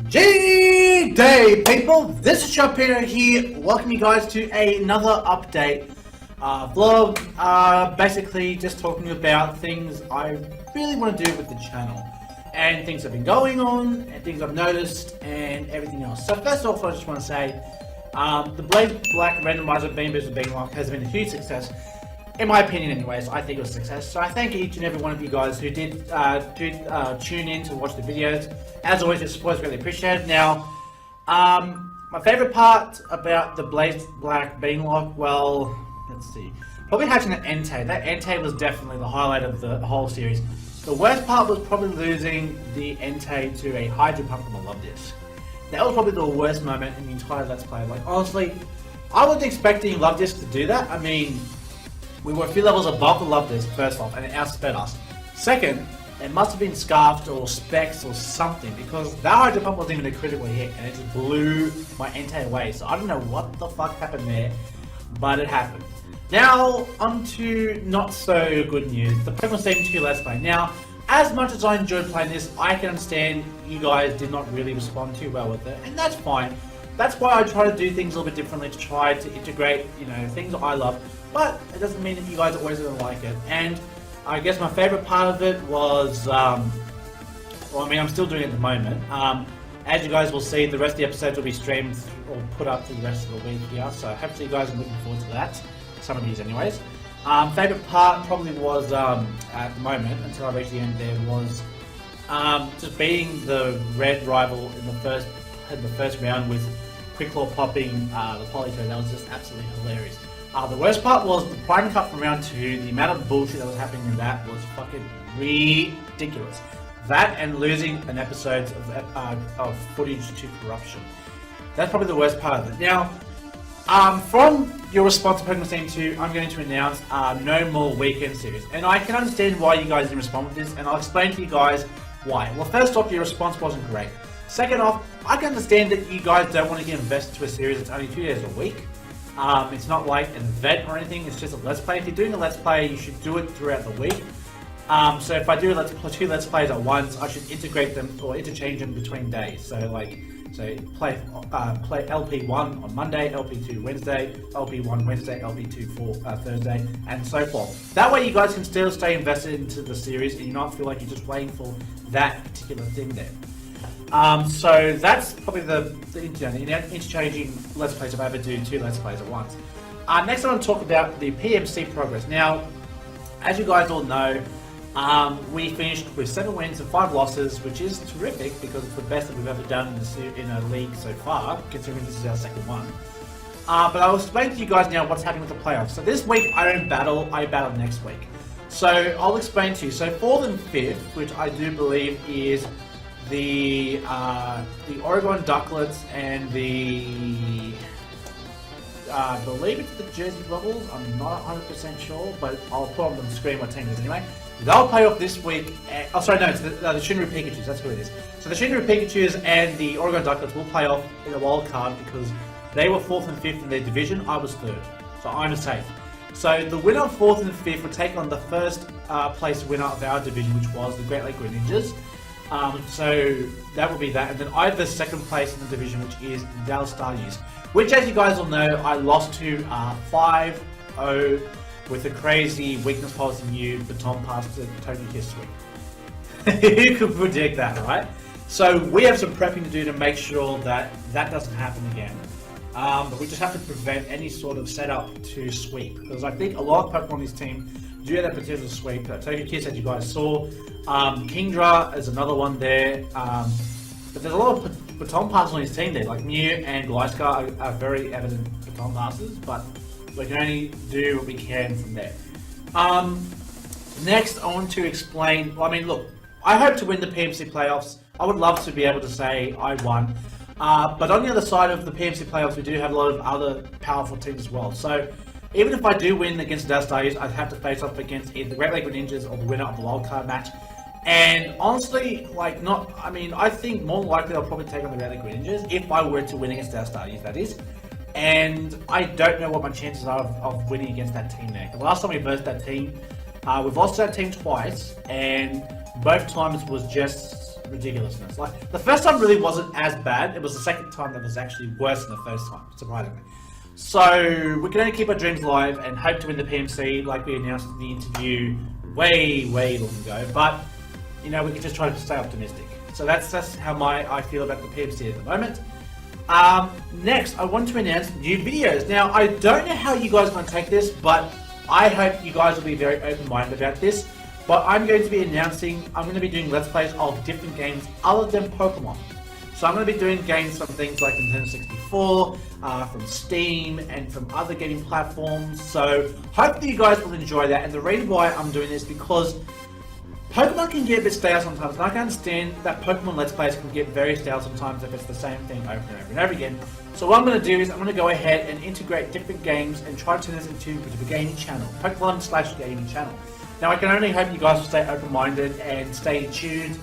G-Day, people! This is Sharpino here. Welcome you guys to another update vlog. Basically just talking about things I really want to do with the channel. And things that have been going on, and things I've noticed, and everything else. So first off, I just want to say, the Black Randomizer Egglocke has been a huge success. In my opinion anyways, I think it was a success. So I thank each and every one of you guys who did tune in to watch the videos. As always, your support is really appreciated. Now, my favourite part about the Black Beanlock, well, let's see. Probably hatching the Entei. That Entei was definitely the highlight of the whole series. The worst part was probably losing the Entei to a Hydro Pump from a Love Disc. That was probably the worst moment in the entire Let's Play. Like, honestly, I wasn't expecting Love Disc to do that. I mean, we were a few levels above the Love Disc, first off, and it outsped us. Second, it must have been Scarfed or Specs or something, because that Hydro Pump wasn't even a critical hit, and it just blew my Entei away. So I don't know what the fuck happened there, but it happened. Now, on to not so good news, the Pokemon Stadium 2 Let's Play. Now, as much as I enjoyed playing this, I can understand you guys did not really respond too well with it, and that's fine. That's why I try to do things a little bit differently, to try to integrate, you know, things that I love. But it doesn't mean that you guys are always going to like it. And I guess my favourite part of it was, well, I mean, I'm still doing it at the moment. As you guys will see, the rest of the episodes will be streamed or put up for the rest of the week here. So hopefully you guys are looking forward to that. Some of these anyways. Favourite part probably was, at the moment, until I reached the end there, was just beating the red rival in the first round with Quick Claw popping the Politoed. That was just absolutely hilarious. The worst part was the Prime Cup from round 2. The amount of bullshit that was happening in that was fucking ridiculous. That and losing an episode of footage to corruption. That's probably the worst part of it. Now, from your response to Pokemon Stadium 2, I'm going to announce no more weekend series. And I can understand why you guys didn't respond with this, and I'll explain to you guys why. Well, first off, your response wasn't great. Second off, I can understand that you guys don't want to get invested to a series that's only 2 days a week. It's not like an event or anything, it's just a Let's Play. If you're doing a Let's Play, you should do it throughout the week. So if I do two Let's Plays at once, I should integrate them or interchange them between days. So play LP1 on Monday, LP2 Wednesday, LP1 Wednesday, LP2 Thursday, and so forth. That way you guys can still stay invested into the series and you not feel like you're just waiting for that particular thing there. So that's probably the interchanging Let's Plays if I ever do 2 Let's Plays at once. Next I want to talk about the PMC progress. Now, as you guys all know, we finished with 7 wins and 5 losses, which is terrific because it's the best that we've ever done in a league so far, considering this is our second one. But I'll explain to you guys now what's happening with the playoffs. So this week I don't battle, I battle next week. So I'll explain to you. So 4th and 5th, which I do believe is the Oregon Ducklets and the I believe it's the Jersey Bubbles. I'm not 100% sure, but I'll put on the screen what team it is anyway. They'll play off this week. Oh, sorry, no, it's the Shinru Pikachus. That's who it is. So the Shinru Pikachus and the Oregon Ducklets will play off in a wild card because they were 4th and 5th in their division. I was 3rd, so I'm safe. So the winner of 4th and 5th will take on the first place winner of our division, which was the Great Lake Greninjas. So that will be that, and then I have the 2nd place in the division, which is Dallas Stars, which, as you guys all know, I lost to 5-0 with a crazy weakness policy new baton pass to Tokyo History. Who could predict that, right? So we have some prepping to do to make sure that that doesn't happen again. But we just have to prevent any sort of setup to sweep, because I think a lot of Pokemon on this team do have that potential sweep. Tokyo Kiss, as you guys saw. Kingdra is another one there. But there's a lot of baton passes on his team there. Like Mew and Glyskar are very evident baton passes, but we can only do what we can from there. Next, I want to explain. Well, I mean, look, I hope to win the PMC playoffs. I would love to be able to say I won. But on the other side of the PMC playoffs, we do have a lot of other powerful teams as well. So even if I do win against the Dallas Stars, I'd have to face off against either the Great Lake Ninjas or the winner of the wildcard match. And honestly, I think more likely I'll probably take on the Great Lake Ninjas if I were to win against Dallas Stars, that is. And I don't know what my chances are of winning against that team there. The last time we versed that team, we've lost that team twice, and both times was just ridiculousness. Like, the first time really wasn't as bad. It was the second time that was actually worse than the first time, surprisingly. So we can only keep our dreams alive and hope to win the PMC like we announced in the interview way long ago. But you know, we can just try to stay optimistic. So that's how I feel about the PMC at the moment. Next, I want to announce new videos. Now, I don't know how you guys are going to take this, but I hope you guys will be very open-minded about this. But I'm going to be doing Let's Plays of different games other than Pokemon. So I'm going to be doing games from things like Nintendo 64, from Steam, and from other gaming platforms. So hopefully you guys will enjoy that. And the reason why I'm doing this is because Pokemon can get a bit stale sometimes, and I can understand that Pokemon Let's Plays can get very stale sometimes if it's the same thing over and over and over again. So what I'm going to do is I'm going to go ahead and integrate different games and try to turn this into a gaming channel, Pokemon/gaming channel. Now I can only hope you guys will stay open-minded and stay tuned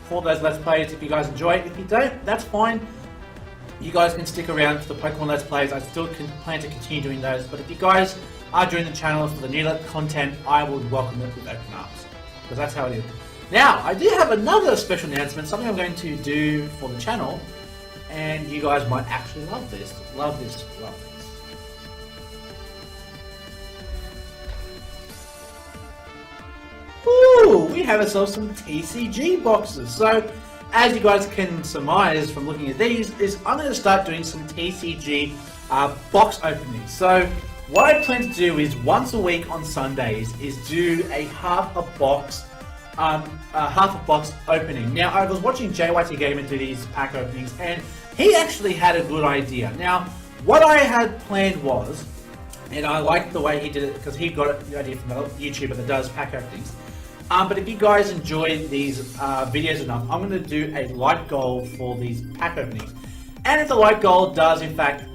for those Let's Plays if you guys enjoy it. If you don't, that's fine. You guys can stick around for the Pokemon Let's Plays. I still plan to continue doing those, but if you guys are joining the channel for the new content, I would welcome it with open arms, because that's how it is. Now, I do have another special announcement, something I'm going to do for the channel, and you guys might actually love this. Love this. Ooh, we have ourselves some TCG boxes. So, as you guys can surmise from looking at these, I'm going to start doing some TCG box openings. So, what I plan to do is once a week on Sundays is do a half a box opening. Now, I was watching JYT Gamer do these pack openings, and he actually had a good idea. Now, what I had planned was, and I liked the way he did it because he got the idea from a YouTuber that does pack openings. But if you guys enjoy these videos enough, I'm going to do a like goal for these pack openings. And if the like goal does in fact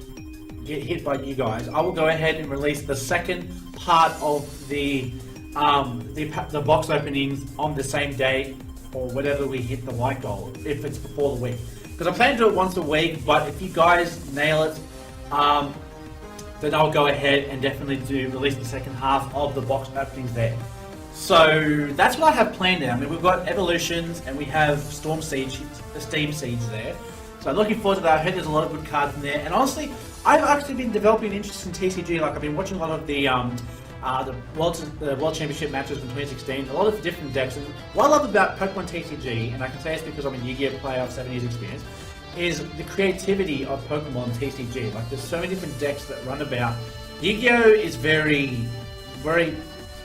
get hit by you guys, I will go ahead and release the second part of the box openings on the same day or whatever we hit the like goal, if it's before the week. Because I plan to do it once a week, but if you guys nail it, then I'll go ahead and definitely release the second half of the box openings there. So that's what I have planned now. I mean, we've got Evolutions and we have Steam Siege there. So I'm looking forward to that. I heard there's a lot of good cards in there. And honestly, I've actually been developing an interest in TCG. Like, I've been watching a lot of the World Championship matches from 2016, a lot of different decks. And what I love about Pokemon TCG, and I can say it's because I'm a Yu-Gi-Oh player of 7 years experience, is the creativity of Pokemon TCG. Like, there's so many different decks that run about. Yu-Gi-Oh is very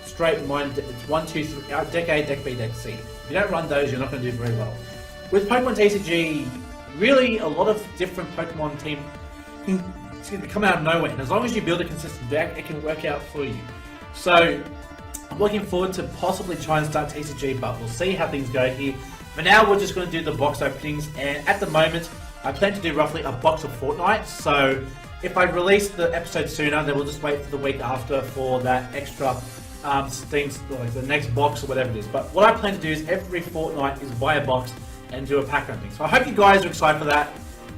straight minded. It's 1, 2, 3, deck A, deck B, deck C. If you don't run those, you're not going to do very well. With Pokemon TCG, really a lot of different Pokemon team come out of nowhere, and as long as you build a consistent deck, it can work out for you. So I'm looking forward to possibly trying to start TCG, but we'll see how things go here. For now, we're just going to do the box openings, and at the moment, I plan to do roughly a box a fortnight. So if I release the episode sooner, then we'll just wait for the week after for that extra things, like the next box or whatever it is. But what I plan to do is every fortnight is buy a box and do a pack opening. So I hope you guys are excited for that.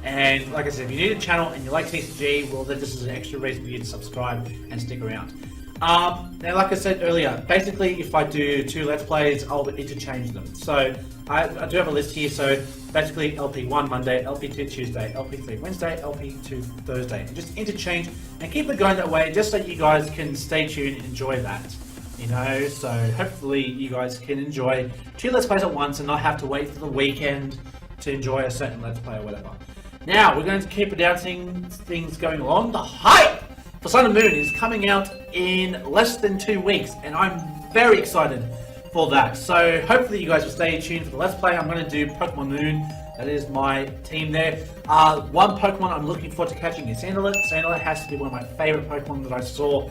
And like I said, if you're new to the channel and you like TCG, well, then this is an extra reason for you to subscribe and stick around. Now, like I said earlier, basically if I do 2 Let's Plays, I'll interchange them. So I do have a list here. So basically LP1 Monday, LP2 Tuesday, LP3 Wednesday, LP2 Thursday. And just interchange and keep it going that way, just so you guys can stay tuned and enjoy that. You know, so hopefully you guys can enjoy 2 Let's Plays at once and not have to wait for the weekend to enjoy a certain Let's Play or whatever. Now, we're going to keep announcing things going along. The hype for Sun and Moon is coming out in less than 2 weeks, and I'm very excited for that. So hopefully you guys will stay tuned for the Let's Play. I'm going to do Pokemon Moon. That is my team there. One Pokemon I'm looking forward to catching is Salandit. Salandit has to be one of my favorite Pokemon that I saw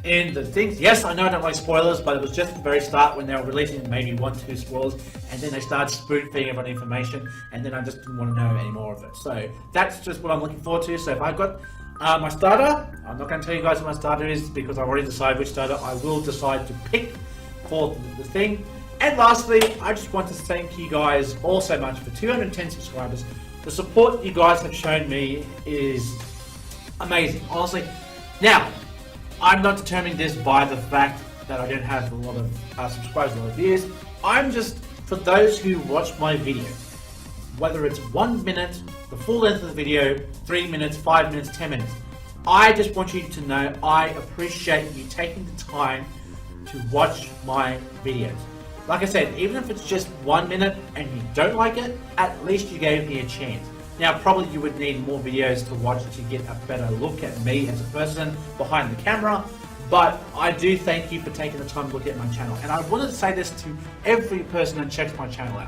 in the things. Yes, I know I don't like spoilers, but it was just at the very start when they were releasing maybe 1-2 spoilers, and then they started spoon-feeding everyone information, and then I just didn't want to know any more of it. So that's just what I'm looking forward to. So if I've got my starter, I'm not going to tell you guys what my starter is because I've already decided which starter I will decide to pick for the thing. And lastly, I just want to thank you guys all so much for 210 subscribers. The support you guys have shown me is amazing, honestly. Now, I'm not determining this by the fact that I don't have a lot of subscribers, a lot of views. I'm just, for those who watch my video, whether it's 1 minute, the full length of the video, 3 minutes, 5 minutes, 10 minutes. I just want you to know I appreciate you taking the time to watch my videos. Like I said, even if it's just 1 minute and you don't like it, at least you gave me a chance. Now, probably you would need more videos to watch to get a better look at me as a person behind the camera, but I do thank you for taking the time to look at my channel. And I wanted to say this to every person that checks my channel out,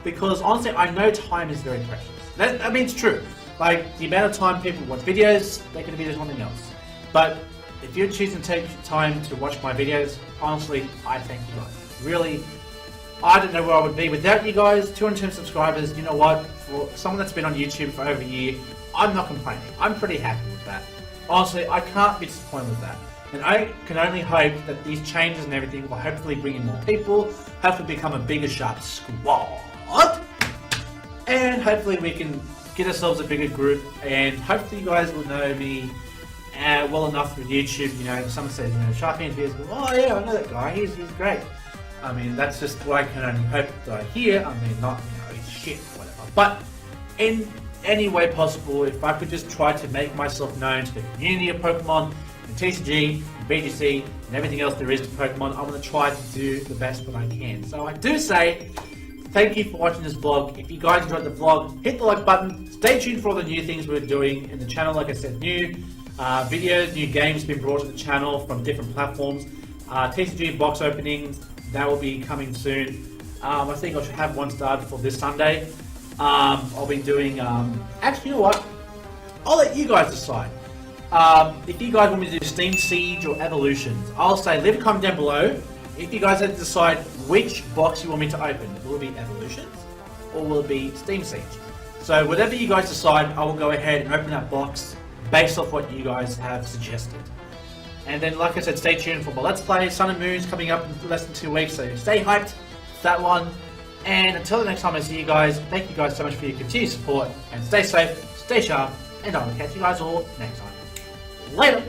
because honestly, I know time is very precious. I mean, it's true. Like, the amount of time people watch videos, they could be doing something else. But if you're choosing to take time to watch my videos, honestly, I thank you guys. Really, I don't know where I would be without you guys. 210 subscribers, you know what? For someone that's been on YouTube for over a year, I'm not complaining. I'm pretty happy with that. Honestly, I can't be disappointed with that. And I can only hope that these changes and everything will hopefully bring in more people, hopefully become a bigger SharpSquad, and hopefully we can get ourselves a bigger group, and hopefully you guys will know me well enough with YouTube. You know, someone says, you know, Sharpino's videos, oh yeah, I know that guy, he's great. I mean, that's just what I can only hope that I hear. I mean, not, you know, he's shit, whatever. But in any way possible, if I could just try to make myself known to the community of Pokemon, and TCG, and BGC, and everything else there is to Pokemon, I'm going to try to do the best that I can. So I do say, thank you for watching this vlog. If you guys enjoyed the vlog, hit the like button. Stay tuned for all the new things we're doing in the channel. Like I said, new videos, new games being brought to the channel from different platforms. TCG box openings, that will be coming soon. I think I should have one started for this Sunday. I'll be doing, actually, you know what? I'll let you guys decide. If you guys want me to do Steam Siege or Evolutions, I'll say leave a comment down below. If you guys have to decide which box you want me to open, will it be Evolutions or will it be Steam Siege? So whatever you guys decide, I will go ahead and open that box based off what you guys have suggested. And then, like I said, stay tuned for my Let's Play. Sun and Moon's coming up in less than 2 weeks, so stay hyped for that one. And until the next time I see you guys, thank you guys so much for your continued support, and stay safe, stay sharp, and I will catch you guys all next time. Later!